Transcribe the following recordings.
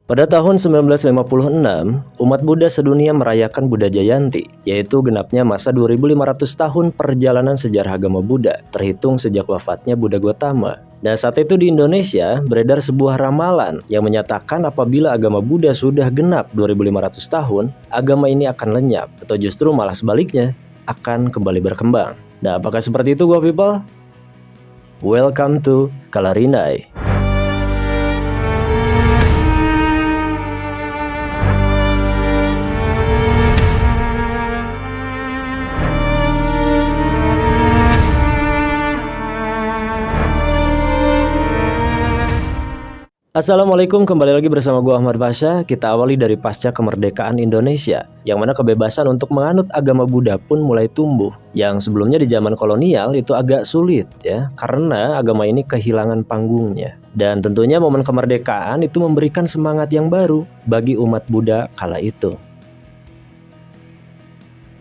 Pada tahun 1956, umat Buddha sedunia merayakan Buddha Jayanti, yaitu genapnya masa 2500 tahun perjalanan sejarah agama Buddha, terhitung sejak wafatnya Buddha Gotama. Dan saat itu di Indonesia beredar sebuah ramalan yang menyatakan apabila agama Buddha sudah genap 2500 tahun, agama ini akan lenyap, atau justru malah sebaliknya, akan kembali berkembang. Nah, apakah seperti itu, Go People? Welcome to Kalarinai. Assalamualaikum, kembali lagi bersama gua Ahmad Pasha. Kita awali dari pasca kemerdekaan Indonesia, yang mana kebebasan untuk menganut agama Buddha pun mulai tumbuh. Yang sebelumnya di zaman kolonial itu agak sulit ya, karena agama ini kehilangan panggungnya. Dan tentunya momen kemerdekaan itu memberikan semangat yang baru bagi umat Buddha kala itu.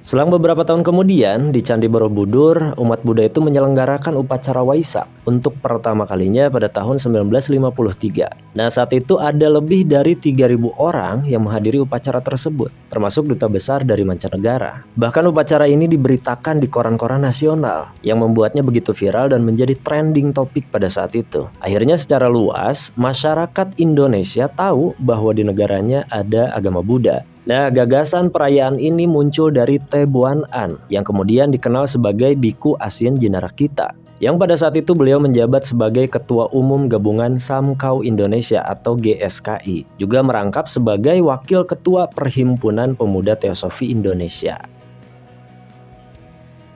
Selang beberapa tahun kemudian, di Candi Borobudur, umat Buddha itu menyelenggarakan upacara Waisak untuk pertama kalinya pada tahun 1953. Nah, saat itu ada lebih dari 3.000 orang yang menghadiri upacara tersebut, termasuk duta besar dari mancanegara. Bahkan upacara ini diberitakan di koran-koran nasional, yang membuatnya begitu viral dan menjadi trending topik pada saat itu. Akhirnya secara luas, masyarakat Indonesia tahu bahwa di negaranya ada agama Buddha. Nah, gagasan perayaan ini muncul dari Te Boan An, yang kemudian dikenal sebagai Biku Asien Jinarakita, yang pada saat itu beliau menjabat sebagai Ketua Umum Gabungan Samkau Indonesia atau GSKI, juga merangkap sebagai Wakil Ketua Perhimpunan Pemuda Teosofi Indonesia.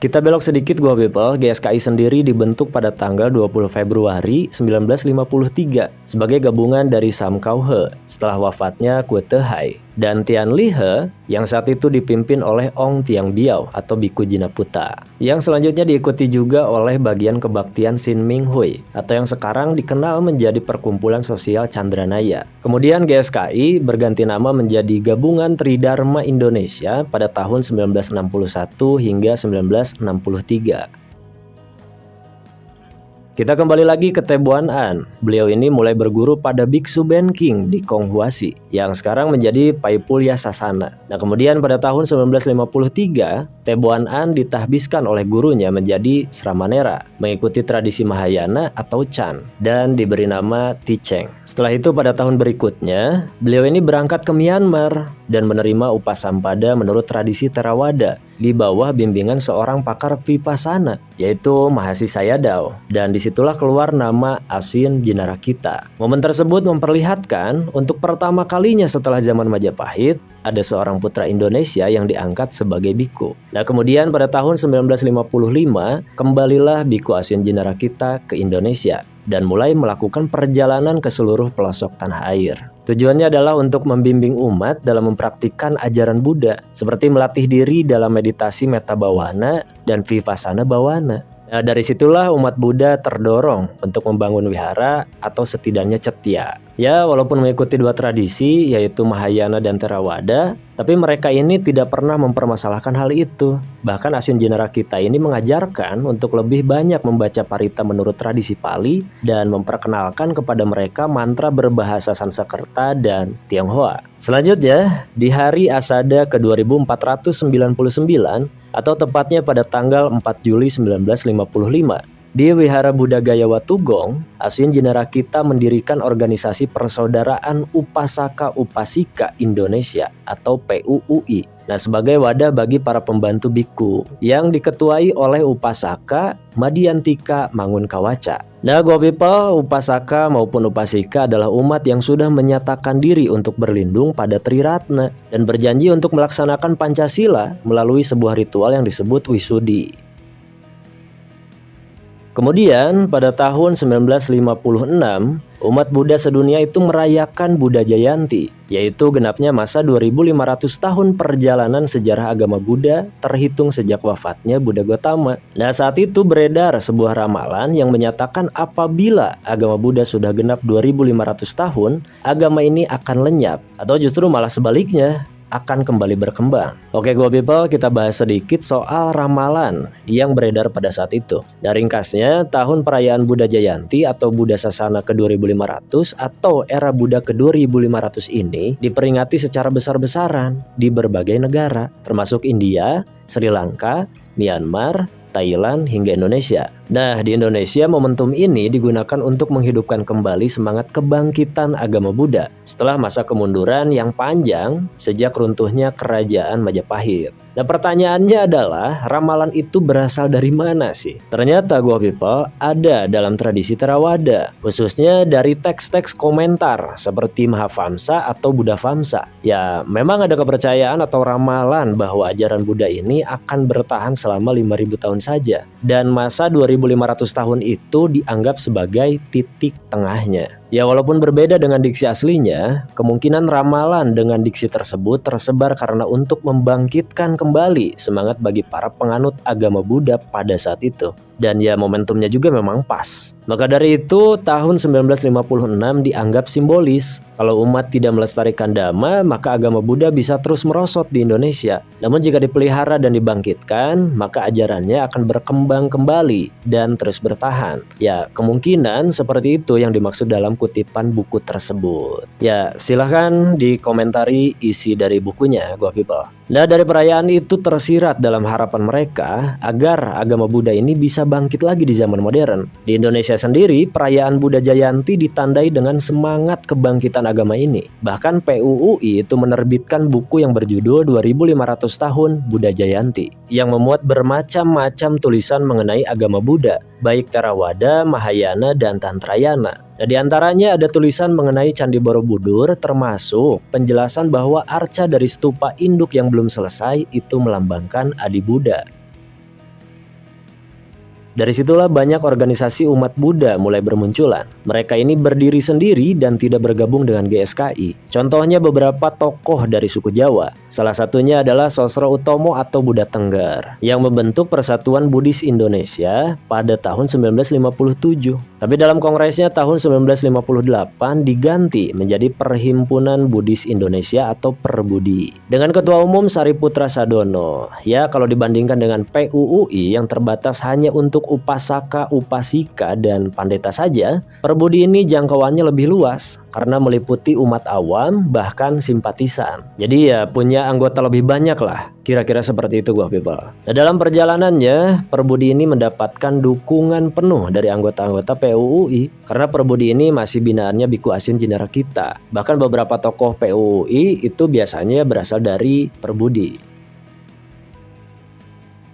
Kita belok sedikit, Go People. GSKI sendiri dibentuk pada tanggal 20 Februari 1953 sebagai gabungan dari Samkau He setelah wafatnya Kue Te Hai dan Tian Li He yang saat itu dipimpin oleh Ong Tiang Biao atau Biku Jinaputa, yang selanjutnya diikuti juga oleh bagian kebaktian Sin Ming Hui atau yang sekarang dikenal menjadi Perkumpulan Sosial Chandranaya. Kemudian GSKI berganti nama menjadi Gabungan Tridharma Indonesia pada tahun 1961 hingga 1963. Kita kembali lagi ke Te Boan An. Beliau ini mulai berguru pada Biksu Ben King di Konghuasi, yang sekarang menjadi Paipulya Sasana. Nah, kemudian pada tahun 1953, Te Boan An ditahbiskan oleh gurunya menjadi Sramanera, mengikuti tradisi Mahayana atau Chan, dan diberi nama Ti Cheng. Setelah itu pada tahun berikutnya, beliau ini berangkat ke Myanmar dan menerima upasampada menurut tradisi Theravada di bawah bimbingan seorang pakar Vipassana, yaitu Mahasi Sayadaw, dan disitulah keluar nama Asien Jinarakita. Momen tersebut memperlihatkan untuk pertama kalinya setelah zaman Majapahit, ada seorang putra Indonesia yang diangkat sebagai biku. Nah, kemudian pada tahun 1955, kembalilah Biku Asien Jinarakita ke Indonesia dan mulai melakukan perjalanan ke seluruh pelosok tanah air. Tujuannya adalah untuk membimbing umat dalam mempraktikkan ajaran Buddha, seperti melatih diri dalam meditasi Metta Bhavana dan Vipassana Bhavana. Nah, dari situlah umat Buddha terdorong untuk membangun wihara atau setidaknya cetya. Ya, walaupun mengikuti dua tradisi yaitu Mahayana dan Theravada, tapi mereka ini tidak pernah mempermasalahkan hal itu. Bahkan Asien Jinarakita ini mengajarkan untuk lebih banyak membaca parita menurut tradisi Pali dan memperkenalkan kepada mereka mantra berbahasa Sanskerta dan Tionghoa. Selanjutnya, di hari Asada ke-2499 atau tepatnya pada tanggal 4 Juli 1955, di Wihara Buddha Gaya Watugong, Asien Jinarakita mendirikan organisasi Persaudaraan Upasaka Upasika Indonesia atau PUUI. Nah, sebagai wadah bagi para pembantu biku yang diketuai oleh Upasaka Madyantika Mangunkawaca. Nah, Go People, Upasaka maupun Upasika adalah umat yang sudah menyatakan diri untuk berlindung pada Triratna dan berjanji untuk melaksanakan Pancasila melalui sebuah ritual yang disebut Wisudi. Kemudian pada tahun 1956, umat Buddha sedunia itu merayakan Buddha Jayanti, yaitu genapnya masa 2500 tahun perjalanan sejarah agama Buddha terhitung sejak wafatnya Buddha Gotama. Nah, saat itu beredar sebuah ramalan yang menyatakan apabila agama Buddha sudah genap 2500 tahun, agama ini akan lenyap, atau justru malah sebaliknya, akan kembali berkembang. Oke gua people, kita bahas sedikit soal ramalan yang beredar pada saat itu. Nah, ringkasnya, tahun perayaan Buddha Jayanti atau Buddha Sasana ke-2500 atau era Buddha ke-2500 ini diperingati secara besar-besaran di berbagai negara, termasuk India, Sri Lanka, Myanmar, Thailand, hingga Indonesia. Nah, di Indonesia momentum ini digunakan untuk menghidupkan kembali semangat kebangkitan agama Buddha setelah masa kemunduran yang panjang sejak runtuhnya kerajaan Majapahit. Nah, pertanyaannya adalah, ramalan itu berasal dari mana sih? Ternyata gua people, ada dalam tradisi Theravada, khususnya dari teks-teks komentar seperti Mahavamsa atau Buddha Vamsa. Ya, memang ada kepercayaan atau ramalan bahwa ajaran Buddha ini akan bertahan selama 5.000 tahun saja, dan masa 2.500 tahun itu dianggap sebagai titik tengahnya. Ya, walaupun berbeda dengan diksi aslinya, kemungkinan ramalan dengan diksi tersebut tersebar karena untuk membangkitkan kembali semangat bagi para penganut agama Buddha pada saat itu. Dan ya, momentumnya juga memang pas. Maka dari itu, tahun 1956 dianggap simbolis. Kalau umat tidak melestarikan Dhamma, maka agama Buddha bisa terus merosot di Indonesia. Namun jika dipelihara dan dibangkitkan, maka ajarannya akan berkembang kembali dan terus bertahan. Ya, kemungkinan seperti itu yang dimaksud dalam kutipan buku tersebut. Ya, silahkan dikomentari isi dari bukunya, gua people. Nah, dari perayaan itu tersirat dalam harapan mereka agar agama Buddha ini bisa bangkit lagi di zaman modern. Di Indonesia sendiri, perayaan Buddha Jayanti ditandai dengan semangat kebangkitan agama ini. Bahkan PUUI itu menerbitkan buku yang berjudul 2500 tahun Buddha Jayanti yang memuat bermacam-macam tulisan mengenai agama Buddha, baik Theravada, Mahayana, dan Tantrayana. Nah, di antaranya ada tulisan mengenai Candi Borobudur, termasuk penjelasan bahwa arca dari stupa induk yang belum selesai itu melambangkan Adi Buddha. Dari situlah banyak organisasi umat Buddha mulai bermunculan. Mereka ini berdiri sendiri dan tidak bergabung dengan GSKI. Contohnya beberapa tokoh dari suku Jawa. Salah satunya adalah Sosro Utomo atau Buddha Tengger yang membentuk Persatuan Buddhis Indonesia pada tahun 1957. Tapi dalam kongresnya tahun 1958 diganti menjadi Perhimpunan Buddhis Indonesia atau Perbudi dengan Ketua Umum Sariputra Sadono. Ya, kalau dibandingkan dengan PUUI yang terbatas hanya untuk upasaka, upasika, dan pendeta saja, Perbudi ini jangkauannya lebih luas karena meliputi umat awam bahkan simpatisan. Jadi ya punya anggota lebih banyak lah. Kira-kira seperti itu gua people. Nah, dalam perjalanannya Perbudi ini mendapatkan dukungan penuh dari anggota-anggota PUUI karena Perbudi ini masih binaannya Biku Asin Jinarakita. Bahkan beberapa tokoh PUUI itu biasanya berasal dari Perbudi.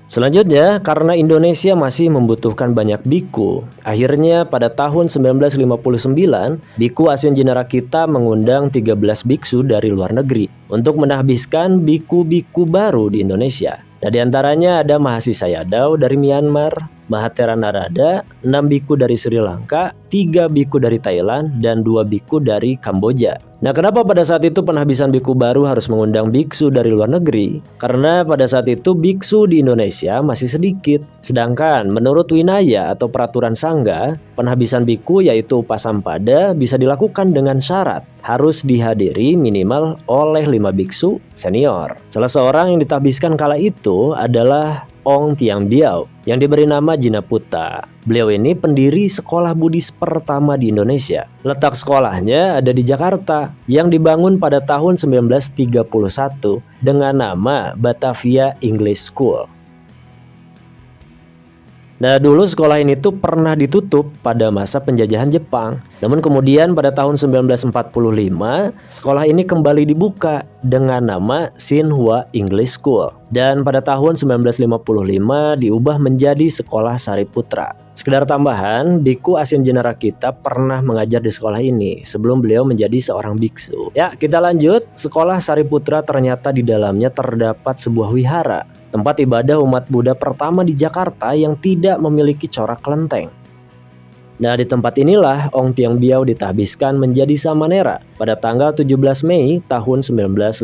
Selanjutnya, karena Indonesia masih membutuhkan banyak biku, akhirnya pada tahun 1959, Biku Asin Jinarakita mengundang 13 biksu dari luar negeri untuk menahbiskan biku-biku baru di Indonesia. Nah, diantaranya ada Mahasisha Yadaw dari Myanmar, Mahathera Narada, 6 biku dari Sri Lanka, 3 biku dari Thailand, dan 2 biku dari Kamboja. Nah, kenapa pada saat itu penahbisan biku baru harus mengundang biksu dari luar negeri? Karena pada saat itu biksu di Indonesia masih sedikit. Sedangkan menurut Winaya atau peraturan Sangga, penahbisan biku yaitu upasampada bisa dilakukan dengan syarat harus dihadiri minimal oleh 5 biksu senior. Salah seorang yang ditahbiskan kala itu adalah Ong Tiang Biao yang diberi nama Jinaputa. Beliau ini pendiri sekolah Buddhis pertama di Indonesia. Letak sekolahnya ada di Jakarta yang dibangun pada tahun 1931 dengan nama Batavia English School. Nah, dulu sekolah ini tuh pernah ditutup pada masa penjajahan Jepang. Namun kemudian pada tahun 1945, sekolah ini kembali dibuka dengan nama Xinhua English School. Dan pada tahun 1955 diubah menjadi Sekolah Sariputra. Sekedar tambahan, Biku Asin Jinarakita pernah mengajar di sekolah ini sebelum beliau menjadi seorang biksu. Ya, kita lanjut. Sekolah Sariputra ternyata di dalamnya terdapat sebuah wihara, tempat ibadah umat Buddha pertama di Jakarta yang tidak memiliki corak kelenteng. Nah, di tempat inilah Ong Tiong Biao ditahbiskan menjadi samanera pada tanggal 17 Mei tahun 1959.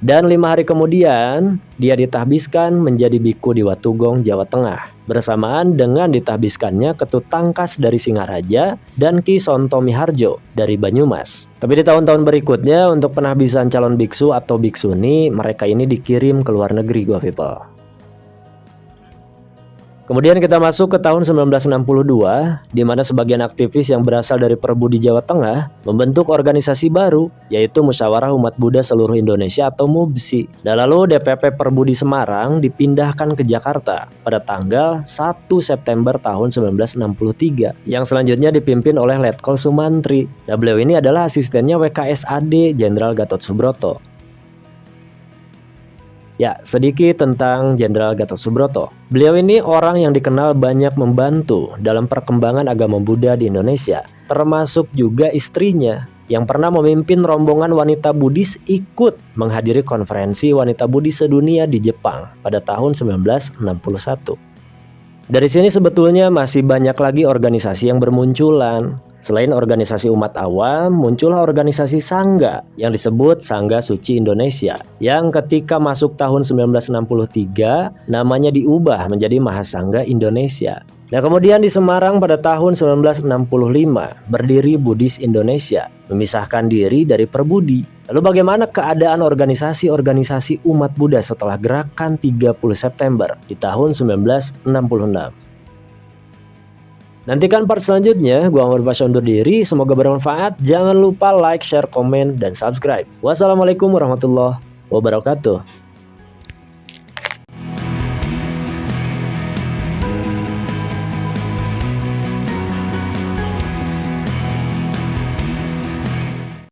Dan 5 hari kemudian, dia ditahbiskan menjadi biku di Watugong, Jawa Tengah. Bersamaan dengan ditahbiskannya Ketut Tangkas dari Singaraja dan Ki Sonto Miharjo dari Banyumas. Tapi di tahun-tahun berikutnya untuk penahbisan calon biksu atau biksuni, mereka ini dikirim ke luar negeri, gua people. Kemudian kita masuk ke tahun 1962, di mana sebagian aktivis yang berasal dari Perbu di Jawa Tengah membentuk organisasi baru, yaitu Musyawarah Umat Buddha Seluruh Indonesia atau MUBSI. Dan lalu DPP Perbu di Semarang dipindahkan ke Jakarta pada tanggal 1 September tahun 1963, yang selanjutnya dipimpin oleh Letkol Sumantri. Nah, beliau ini adalah asistennya WKSAD Jenderal Gatot Subroto. Ya, sedikit tentang Jenderal Gatot Subroto. Beliau ini orang yang dikenal banyak membantu dalam perkembangan agama Buddha di Indonesia, termasuk juga istrinya yang pernah memimpin rombongan wanita Buddhis ikut menghadiri konferensi wanita Buddhis sedunia di Jepang pada tahun 1961. Dari sini sebetulnya masih banyak lagi organisasi yang bermunculan. Selain organisasi umat awam, muncullah organisasi Sangga yang disebut Sangga Suci Indonesia, yang ketika masuk tahun 1963 namanya diubah menjadi Mahasangga Indonesia. Nah, kemudian di Semarang pada tahun 1965 berdiri Buddhis Indonesia, memisahkan diri dari Perbudi. Lalu bagaimana keadaan organisasi-organisasi umat Buddha setelah gerakan 30 September di tahun 1966? Nantikan part selanjutnya. Gua Muhammad Pasha undur diri. Semoga bermanfaat. Jangan lupa like, share, komen, dan subscribe. Wassalamualaikum warahmatullahi wabarakatuh.